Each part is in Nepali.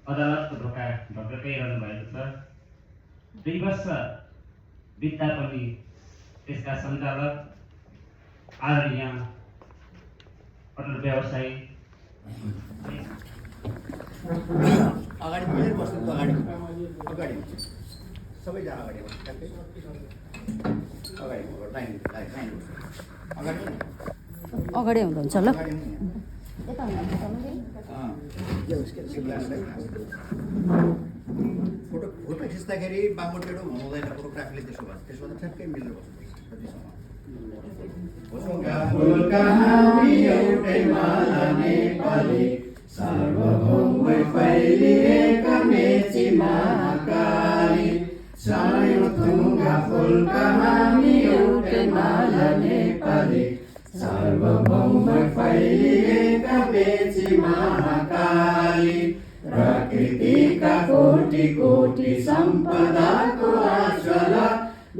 अदालतको ढोका ढकढकाइरहनु भएको छ। 2 वर्ष बित्दा पनि त्यसका सञ्चालक आदरणीय अटल व्यवसायी अगाडि मिलेर बस्नु, अगाडि अगाडि सबैजना अगाडि अगाडि लाइन अगाडि अगाडि हुँदा हुन्छ ल अगाडि फोटो फोटो खिच्दाखेरि बाङ्गो टेढो हुँदैन फोटोग्राफीले त्यसो भन्छ त्यसो त ठ्याक्कै मिलेर प्रकृतिका कोटि कोटि सम्पदाको आश्रय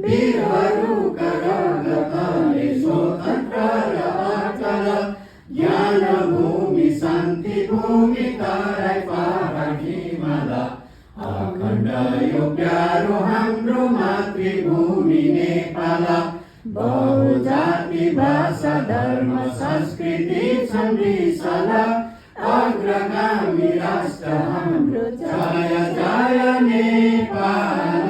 वीरहरूका रगतले स्वतन्त्र र अचल ज्ञान भूमि शान्ति भूमि तराई पहाड हिमाल अखण्ड यो प्यारो हाम्रो मातृभूमि नेपाल बहुजाति भाषा धर्म संस्कृति छन् विशाल अग्रगामी राष्ट्र हाम्रो जय जय नेपाल।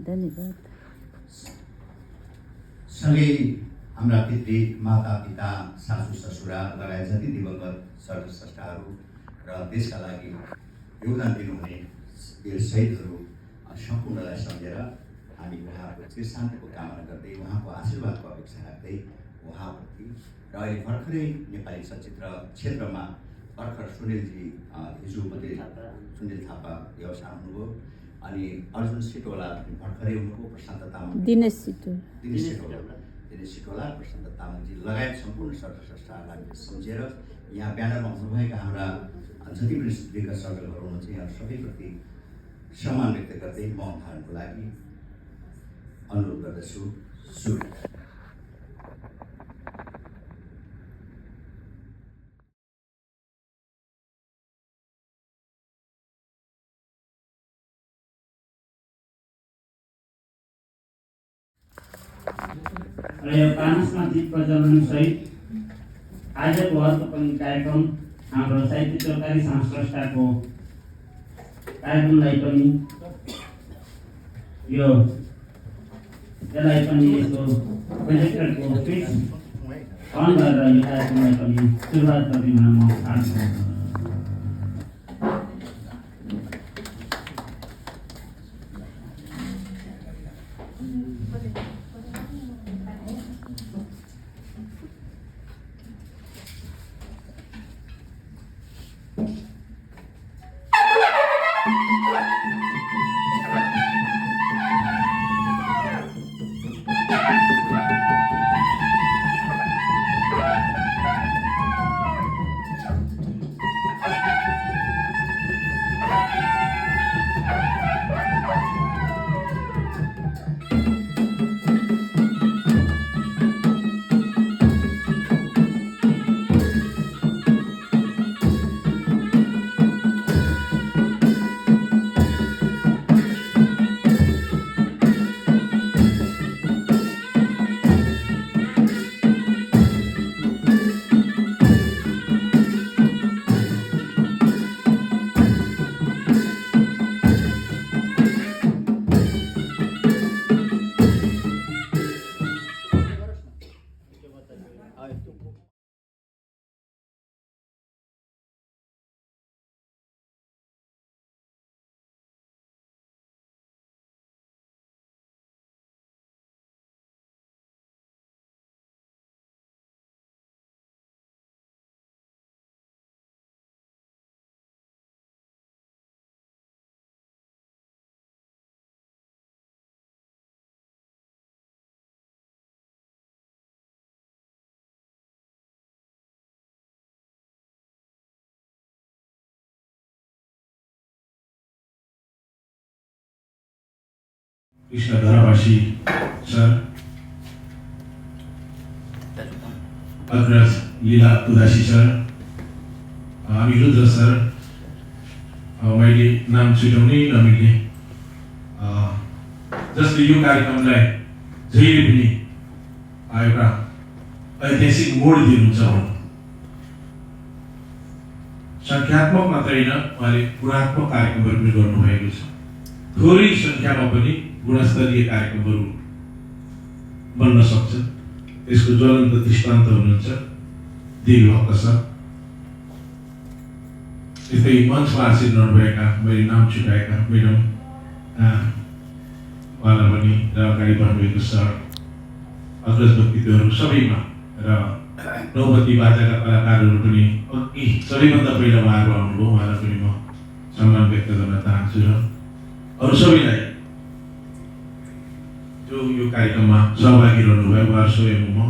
धन्यवाद। सँगै हाम्रा पितृ माता पिता सासू ससुरा लगायत जति दिवंगत सर्वश्रेष्ठहरू र देशका लागि योगदान दिनुहुने वीर शहीदहरू सम्पूर्णलाई सम्झेर हामी उहाँहरूको चिरशान्तिको कामना गर्दै उहाँको आशीर्वादको अपेक्षा राख्दै उहाँप्रति र अहिले भर्खरै नेपाली चलचित्र क्षेत्रमा भर्खर सुनिलजी हिजो मात्रै सुनिल थापा व्यवसाय हुनुभयो अनि अर्जुन सिटोला भर्खरै हुनुभयो प्रशान्त तामाङ दिनेश सिटोला प्रशान्त तामाङजी लगायत सम्पूर्ण सर्वश्रेष्ठहरूलाई सम्झेर यहाँ ब्यानरमा हुनुभएका हाम्रा जति पनि दिग्गज सर्जकहरू हुनुहुन्छ यहाँ सबैप्रति सम्मान व्यक्त गर्दै मौन धारणको लागि अनुरोध गर्दछु। र यो पानसमा गीत प्रचलनसहित आजको अर्को पनि कार्यक्रम हाम्रो साहित्य चौतारी सांस्कृतिकको कार्यक्रमलाई पनि यसलाई पनि यसको प्रोजेक्टरको स्विच अन गरेर यो कार्यक्रमलाई पनि सुरुवात गर्ने हुन म चाहन्छु। कृष्णधरावासी सर, अग्रज लीला उदासी सर, अनिरुद्ध सर, मैले नाम छुट्याउनै नमिल्ने जसले यो कार्यक्रमलाई जहिले पनि एउटा ऐतिहासिक मोड दिनुहुन्छ भनौँ। सङ्ख्यात्मक मात्रै होइन, उहाँले गुणात्मक कार्यक्रमहरू पनि गर्नुभएको छ। थोरै सङ्ख्यामा पनि गुणस्तरीय कार्यक्रमहरू बन्न सक्छ। यसको ज्वलन्त दृष्टान्त हुनुहुन्छ देवी भक्त सर। यस्तै मञ्चमा आसीन रहनुभएका मैले नाम छुटाएका म्याडम उहाँलाई पनि र अगाडि बढ्नुभएको सर, अग्रज व्यक्तित्वहरू सबैमा र नौबती बाजाका कलाकारहरू पनि अघि सबैभन्दा पहिला उहाँहरू आउनुभयो, उहाँलाई पनि म सम्मान व्यक्त गर्न चाहन्छु र अरू सबैलाई जो यो कार्यक्रममा सहभागी रहनुभयो उहाँहरू सबैमा म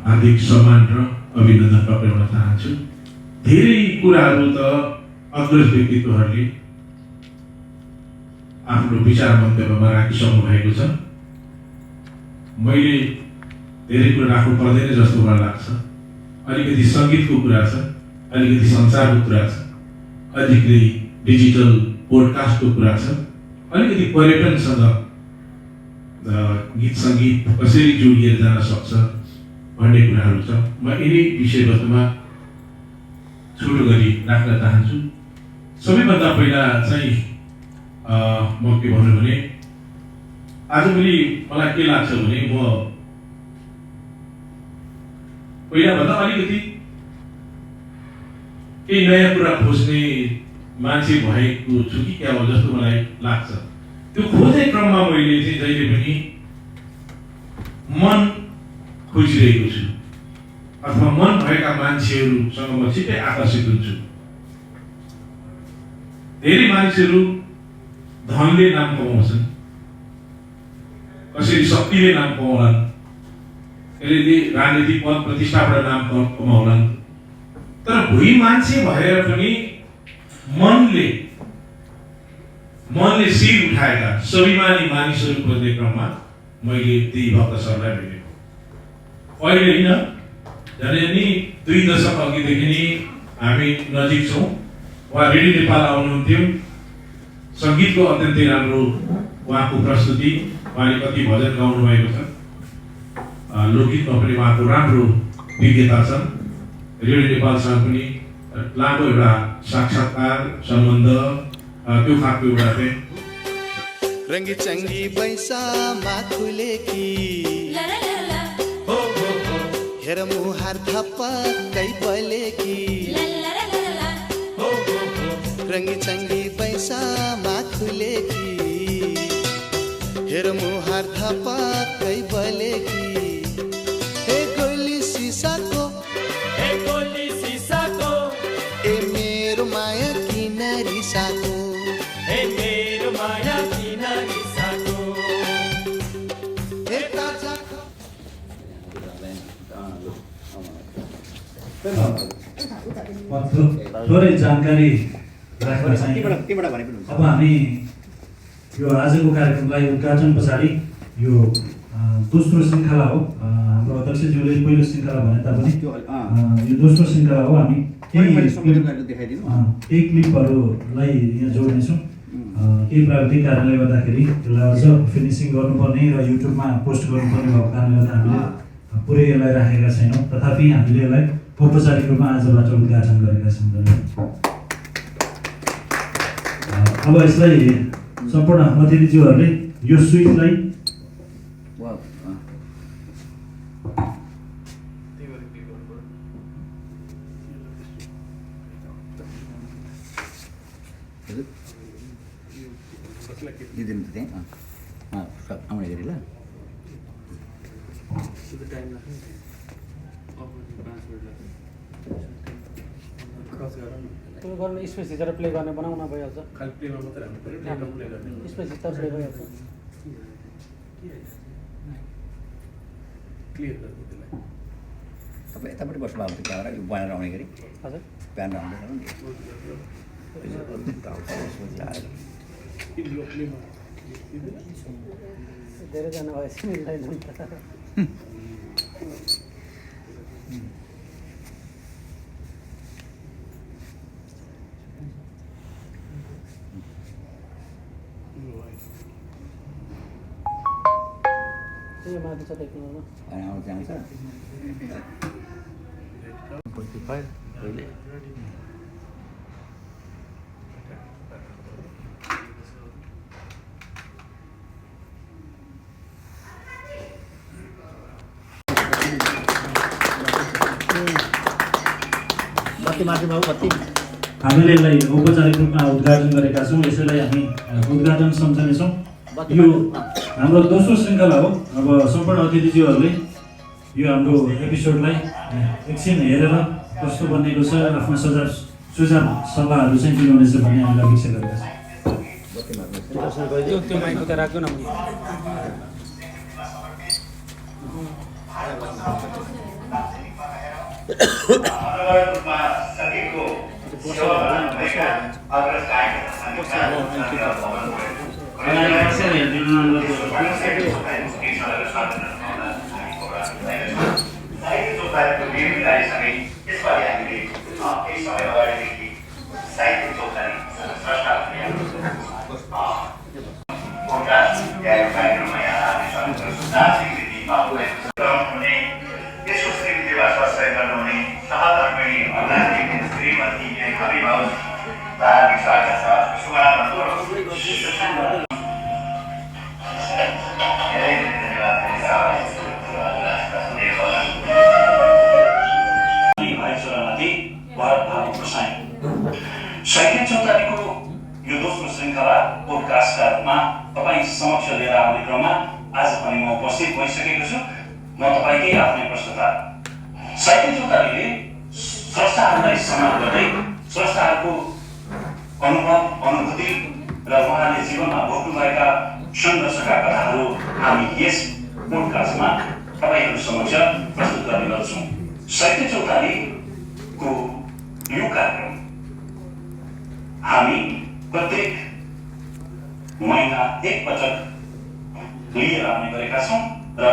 हार्दिक सम्मान र अभिनन्दन टक्राउन चाहन्छु। धेरै कुराहरू त अग्रज व्यक्तित्वहरूले आफ्नो विचार मन्तव्यमा राखिसक्नु भएको छ। मैले धेरै कुरा राख्नु पर्दैन जस्तो मलाई लाग्छ। अलिकति सङ्गीतको कुरा छ, अलिकति संसारको कुरा छ, अलिकति डिजिटल पोडकास्टको कुरा छ, अलिकति पर्यटनसँग गीत सङ्गीत कसरी जोडिएर जान सक्छ भन्ने कुराहरू छ। म यिनै विषयवस्तुमा छोटो गरी राख्न चाहन्छु। सबैभन्दा पहिला चाहिँ म के भन्नु भने आजभोलि मलाई के लाग्छ भने म पहिलाभन्दा अलिकति केही नयाँ कुरा खोज्ने मान्छे भएको छु कि क्या हो जस्तो मलाई लाग्छ। त्यो खोज्ने क्रममा मैले चाहिँ जहिले पनि मन खोजिरहेको छु अथवा मन भएका मान्छेहरूसँग म छिट्टै आकर्षित हुन्छु। धेरै मानिसहरू धनले नाम कमाउँछन्, कसरी शक्तिले नाम कमाउलान्, कसैले राजनीतिक पद प्रतिष्ठाबाट नाम कमाउलान्, तर भुइँ मान्छे भएर पनि मनले शिर उठाएका स्वाभिमानी मानिसहरू खोज्ने क्रममा मैले देवी भक्त सरलाई भेटेँ। अहिले होइन, झन् नि 2 दशक अघिदेखि नै हामी नजिक छौँ। उहाँ रेडियो नेपाल आउनुहुन्थ्यो। सङ्गीतको अत्यन्तै राम्रो उहाँको प्रस्तुति, उहाँले कति भजन गाउनु भएको छ, लोकगीतमा पनि उहाँको राम्रो विज्ञता छ। रेडियो नेपालसँग पनि लामो एउटा साक्षात्कार सम्बन्ध त्यो खालको एउटा चाहिँ रङ्गी चङ्गी बैसामा खुलेकी हेर मुहार थप्पकै बलेकी रङ्गी चङ्गी बैसामा खुलेकी हेर मुहार थप्पकै बलेकी हे गोली सिसाको ए मेरो माया किन रिसाको थोरै जानकारी राख्न चाहे। अब हामी यो आजको कार्यक्रमलाई उद्घाटन पछाडि यो दोस्रो श्रृङ्खला हो। हाम्रो अध्यक्षज्यूले पहिलो श्रृङ्खला भने तापनि यो दोस्रो श्रृङ्खला हो। हामी केही क्लिपहरूलाई यहाँ जोड्नेछौँ। केही प्राविधिक कारणले गर्दाखेरि यसलाई अझ फिनिसिङ गर्नुपर्ने र युट्युबमा पोस्ट गर्नुपर्ने भएको कारणले गर्दा हामीले पुरै यसलाई राखेका छैनौँ। तथापि हामीले यसलाई औपचारिक रूपमा आजबाट उद्घाटन गरेका छौँ। अब यसलाई सम्पूर्ण अतिथिज्यूहरूले यो स्विचलाई आउने गरी ल त्यो गर्न स्पेस हिचेर प्ले गर्ने बनाउन भइहाल्छ। खालि प्लेमा मात्रै हामी प्ले गर्ने स्पेस हिचेर प्ले भइहाल्छ। क्लियर गर्नु त्यसलाई। तपाईँ यतापट्टि बस्नु भएको क्यामेरा यो बनाएर आउने गरी हजुर ब्यान्ड आउँदैछ धेरैजना भएपछि मिल्दैन नि त। यो माथि छ देख्नुमा आउनु जान्छ हामीले यसलाई औपचारिक रूपमा उद्घाटन गरेका छौँ। यसैलाई हामी उद्घाटन सम्झनेछौँ। यो हाम्रो दोस्रो श्रृङ्खला हो। अब सम्पूर्ण अतिथिज्यूहरूले यो हाम्रो एपिसोडलाई एकछिन हेरेर कस्तो बनेको छ आफ्नो सुझाव सल्लाहहरू चाहिँ दिनुहुनेछ भन्ने हामीले अपेक्षा गरेका छौँ। त्यो माइक उता राख्नु न साहित्य चौतारीको यो दोस्रो श्रृङ्खला पोडकास्टका रूपमा तपाईँ समक्ष लिएर आउने क्रममा आज पनि म उपस्थित भइसकेको छु। म तपाईँकै आफ्नै प्रस्तुता। साहित्य चौतारीले स्रष्टाहरूलाई सम्मान गर्दै स्रष्टाहरूको अनुभव अनुभूति र उहाँले जीवनमा भोग्नुभएका सङ्घर्षका कथाहरू हामी यस पोडकास्टमा तपाईँहरू समक्ष प्रस्तुत गर्ने गर्छौँ। साहित्य चौतारीको यो कार्यक्रम हामी प्रत्येक महिना एकपटक लिएर आउने गरेका छौँ र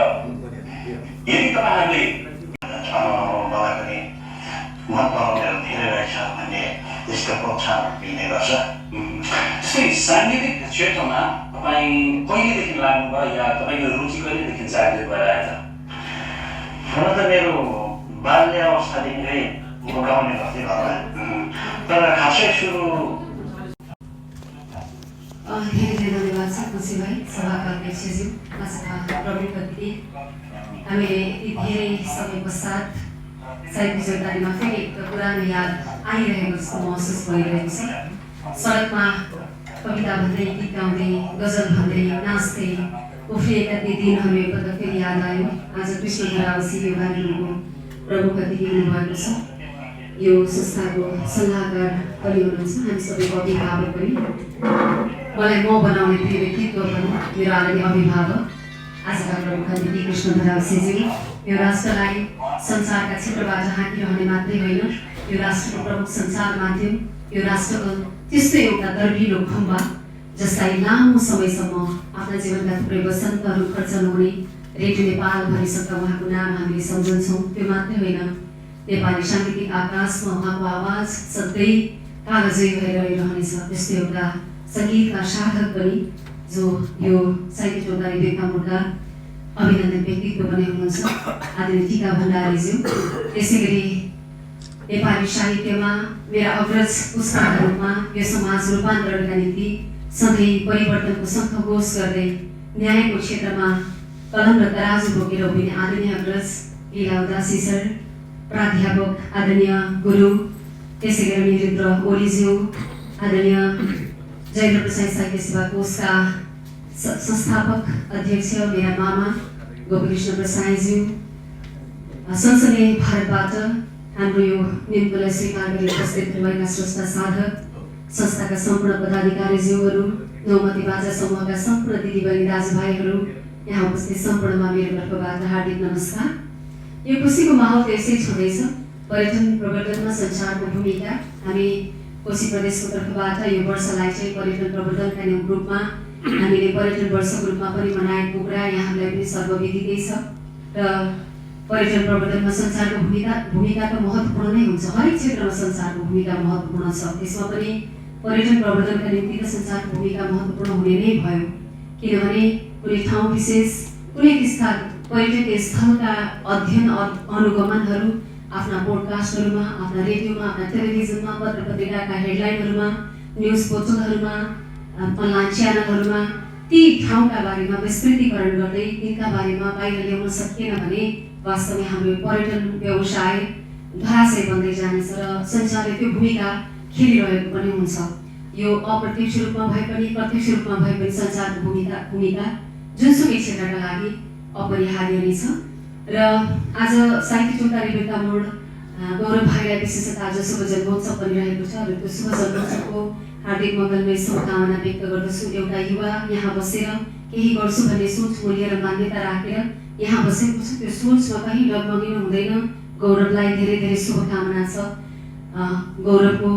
यदि तपाईँहरूले मलाई पनि मन पराउनेहरू धेरै रहेछ भन्ने यसको प्रोत्साहन मिल्ने गर्छ। जस्तै साङ्गीतिक क्षेत्रमा तपाईँ कहिलेदेखि लाग्नुभयो या तपाईँको रुचि कहिलेदेखि जागृत भएर आयो त? हुन त मेरो बाल्य अवस्थादेखि नै म गाउने गर्थेँ घरमा, तर खासै सुरु धेरै धेरै धन्यवाद छ खुसी भाइ, सभाका अध्यक्षज्यू, प्रमुख अतिथि। हामीले यति धेरै समय पश्चात साहित्य चौतारीमा फेरि एक पुरानो याद आइरहेको जस्तो महसुस भइरहेको छ। सडकमा कविता भन्दै, गीत गाउँदै, गजल भन्दै, नाच्दै उफ्रिएका ती दिनहरू एकपल्ट फेरि याद आयो। आज कृष्णधर आवासी यो कार्यक्रमको प्रमुख अतिथि हुनुभएको छ। यो संस्थाको सल्लाहकार पनि हुनुहुन्छ, हामी सबैको अभिभावक पनि। मलाई म बनाउने प्रिय व्यक्तित्व पनि मेरो आदरणीय अभिभावक आजका प्रमुख अतिथि कृष्णधर आवासीज्यू। यो राष्ट्रलाई संसारका क्षेत्रबाट हाँकिरहने मात्रै होइन, यो राष्ट्रको प्रमुख सञ्चार माध्यम, यो राष्ट्रको त्यस्तो एउटा दर्भिलो खम्बा जसलाई लामो समयसम्म आफ्ना जीवनका थुप्रै वसन्तहरू खर्च नहुने रेडियो नेपाल भनिसक्दा उहाँको नाम हामीले सम्झन्छौँ। त्यो मात्रै होइन, नेपाली साङ्गीतिक आकाशमा उहाँको आवाज सधैँ कागजै भएर रहिरहनेछ। त्यस्तो एउटा सङ्गीतका साधक पनि जो यो साहित्य चौतारी दुईका मुद्दा अभिनन्दन व्यक्तित्व बने हुनुहुन्छ आदरणीय टिका भण्डारीज्यू। त्यसै गरी नेपाली साहित्यमा मेरा अग्रज पुस्ताहरूमा यो समाज रूपान्तरणका निम्ति सधैँ परिवर्तनको शङ्खघोष गर्दै न्यायको क्षेत्रमा कलम र तराजु बोकेर उभिने आदरणीय अग्रज लीला उदासी सर, प्राध्यापक आदरणीय गुरु, त्यसै गरी निरुद्र ओलीज्यू, आदरणीय जयेन्द्र प्रसाद साहित्य सेवा कोषका संस्थापक अध्यक्ष मेरा मामा गोपीकृष्ण प्रसादज्यू, संसदीय भारतबाट हाम्रो यो निम्नलाई स्वीकार गरी उपस्थित हुनुभएका स्रष्टा साधक, संस्थाका सम्पूर्ण पदाधिकारीज्यूहरू, नौमती बाजा समूहका सम्पूर्ण दिदीबहिनी दाजुभाइहरू, यहाँ उपस्थित सम्पूर्णमा मेरो तर्फबाट हार्दिक नमस्कार। यो खुसीको माहौल त्यसै छँदैछ। पर्यटन प्रवर्धनमा संचारको भूमिका हामी कोशी प्रदेशको तर्फबाट यो वर्षलाई चाहिँ पर्यटन प्रवर्धनका रूपमा हामीले पर्यटन वर्षको रूपमा पनि मनाएको कुरा यहाँलाई पनि सर्वविदितै छ। र पर्यटन प्रवर्धनमा संचारको भूमिका त महत्त्वपूर्ण नै हुन्छ। हरेक क्षेत्रमा संचारको भूमिका महत्त्वपूर्ण छ। त्यसमा पनि पर्यटन प्रवर्धनका निम्ति त संचारको भूमिका महत्त्वपूर्ण हुने नै भयो। किनभने कुनै ठाउँ विशेष, कुनै त्यस्ता पर्यटकीय स्थलका अध्ययन अनुगमनहरू आफ्ना पोडकास्टहरूमा, आफ्ना रेडियोमा, आफ्ना टेलिभिजनमा, पत्र पत्रिकाका हेडलाइनहरूमा, न्युज पोर्टलहरूमा, अनलाइन च्यानलहरूमा ती ठाउँका बारेमा विस्तृतीकरण गर्दै तिनका बारेमा बाहिर ल्याउन सकिएन भने वास्तवमै हाम्रो पर्यटन व्यवसाय धराशय बन्दै जानेछ र संसारले त्यो भूमिका खेलिरहेको पनि हुन्छ। यो अप्रत्यक्ष रूपमा भए पनि प्रत्यक्ष रूपमा भए पनि संसारको भूमिका जुनसुकै क्षेत्रका लागि अपरिहार्य नै छ। र आज साहित्य चौतारी बेलका मोड गौरव भाइलाई विशेषतः आज शुभ जन्मोत्सव पनि रहेको छ र त्यो शुभ जन्मोत्सवको हार्दिक मङ्गलमय शुभकामना व्यक्त गर्दछु। एउटा युवा यहाँ बसेर केही गर्छु भन्ने सोच मूल्य र मान्यता राखेर यहाँ बसेको छ, त्यो सोचमा कहीँ डगमगिनु हुँदैन। गौरवलाई धेरै धेरै शुभकामना छ, गौरवको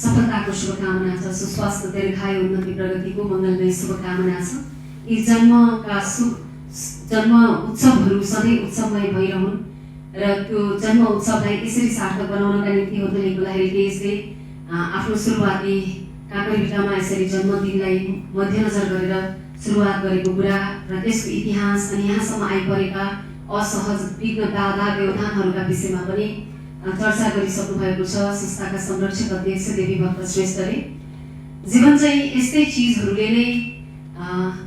सफलताको शुभकामना छ, सुस्वास्थ्य दीर्घायु उन्नति प्रगतिको मङ्गलमय शुभकामना छ। यी जन्म उत्सवहरू सधैँ उत्सवमय भइरहन् र त्यो जन्म उत्सवलाई यसरी सार्थक बनाउनका निम्ति होटल इकोला हेरिटेजले आफ्नो सुरुवाती काँक्रेभिट्टामा यसरी जन्मदिनलाई मध्यनजर गरेर सुरुवात गरेको कुरा र त्यसको इतिहास अनि यहाँसम्म आइपरेका असहज विघ्न बाधा व्यवधानहरूका विषयमा पनि चर्चा गरिसक्नु भएको छ संस्थाका संरक्षक अध्यक्ष देवी भक्त श्रेष्ठले। जीवन चाहिँ यस्तै चिजहरूले नै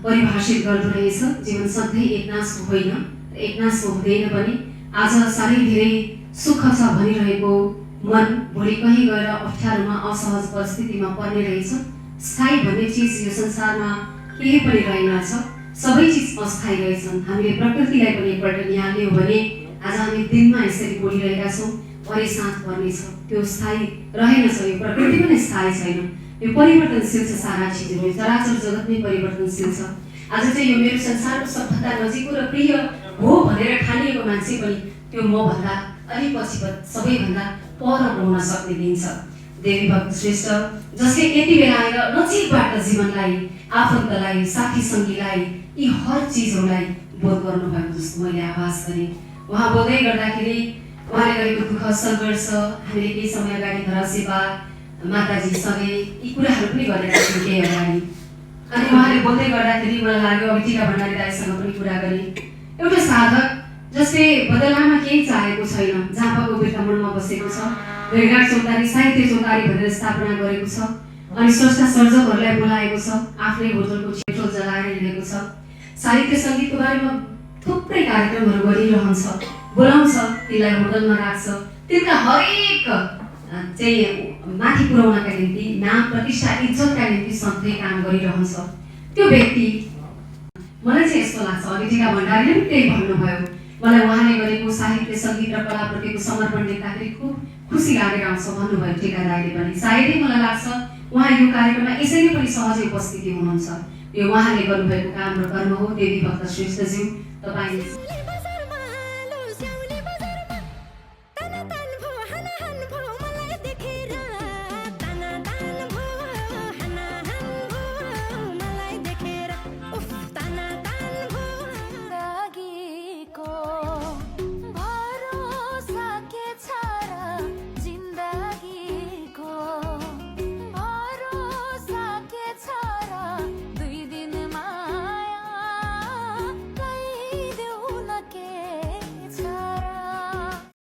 परिभाषित गर्दो रहेछ। जीवन सधैँ एकनासको होइन, एकनासको हुँदैन पनि। आज साह्रै धेरै सुख छ भनिरहेको मन भोलि कहीँ गएर अप्ठ्यारोमा असहज परिस्थितिमा पर्ने रहेछ। स्थायी भन्ने चिज यो संसारमा केही पनि रहेनछ, सबै चिज अस्थायी रहेछन्। हामीले प्रकृतिलाई पनि एकपल्ट निहाल्यौँ भने आज हामी दिनमा यसरी बोलिरहेका छौँ, परे साँझ पर्नेछ, त्यो स्थायी रहेनछ। यो प्रकृति पनि स्थायी छैन, यो परिवर्तनशील छ। सारा चिजहरू चराचर जगत नै परिवर्तनशील छ। आज चाहिँ यो मेरो संसारको सबभन्दा नजिकको र प्रिय हो भनेर ठानिएको मान्छे पनि त्यो मभन्दा अलिक पछि सबैभन्दा पर हुन सक्ने दिन छ। देवी भक्त श्रेष्ठ जसले यति बेला आएर नजिकबाट जीवनलाई, आफन्तलाई, साथी सङ्गीलाई, यी हर चिजहरूलाई बोध गर्नुभएको जस्तो मैले आभास गरेँ। उहाँ बोल्दै गर्दाखेरि उहाँले गरेको दुःख सङ्घर्ष, हामीले केही समय अगाडि धरासेवा माताजीसँगै यी कुराहरू पनि गरेका थियौँ केही अगाडि। अनि उहाँले बोल्दै गर्दाखेरि मलाई लाग्यो अब टिका भण्डारी दाइसँग पनि कुरा गरेँ। एउटा साधक जसले बदलामा केही चाहेको छैन, झापाको बिर्तामोडमा बसेको छ, भेटघाट चौतारी साहित्य चौतारी भनेर स्थापना गरेको छ, अनि स्रष्टा सर्जकहरूलाई बोलाएको छ, आफ्नै होटलको पेट्रोल जलाएर हिँडेको छ, साहित्य सङ्गीतको बारेमा थुप्रै कार्यक्रमहरू गरिरहन्छ, बोलाउँछ, त्यसलाई होटलमा राख्छ, तिनका हरेक चाहिँ माथि पुर्याउनका निम्ति नाम प्रतिष्ठा इज्जतका निम्ति सधैँ काम गरिरहन्छ। त्यो व्यक्ति मलाई चाहिँ यस्तो लाग्छ, अघि टिका भण्डारीले पनि त्यही भन्नुभयो, मलाई उहाँले गरेको साहित्य सङ्गीत र कलाप्रतिको समर्पण देख्दाखेरि खुब खुसी लागेर आउँछ भन्नुभयो टिका दाइले पनि। सायदै मलाई लाग्छ उहाँ यो कार्यक्रममा यसरी पनि सहजै उपस्थिति हुनुहुन्छ। यो उहाँले गर्नुभएको काम र कर्म हो। देवी भक्त श्रेष्ठज्यू, तपाईँ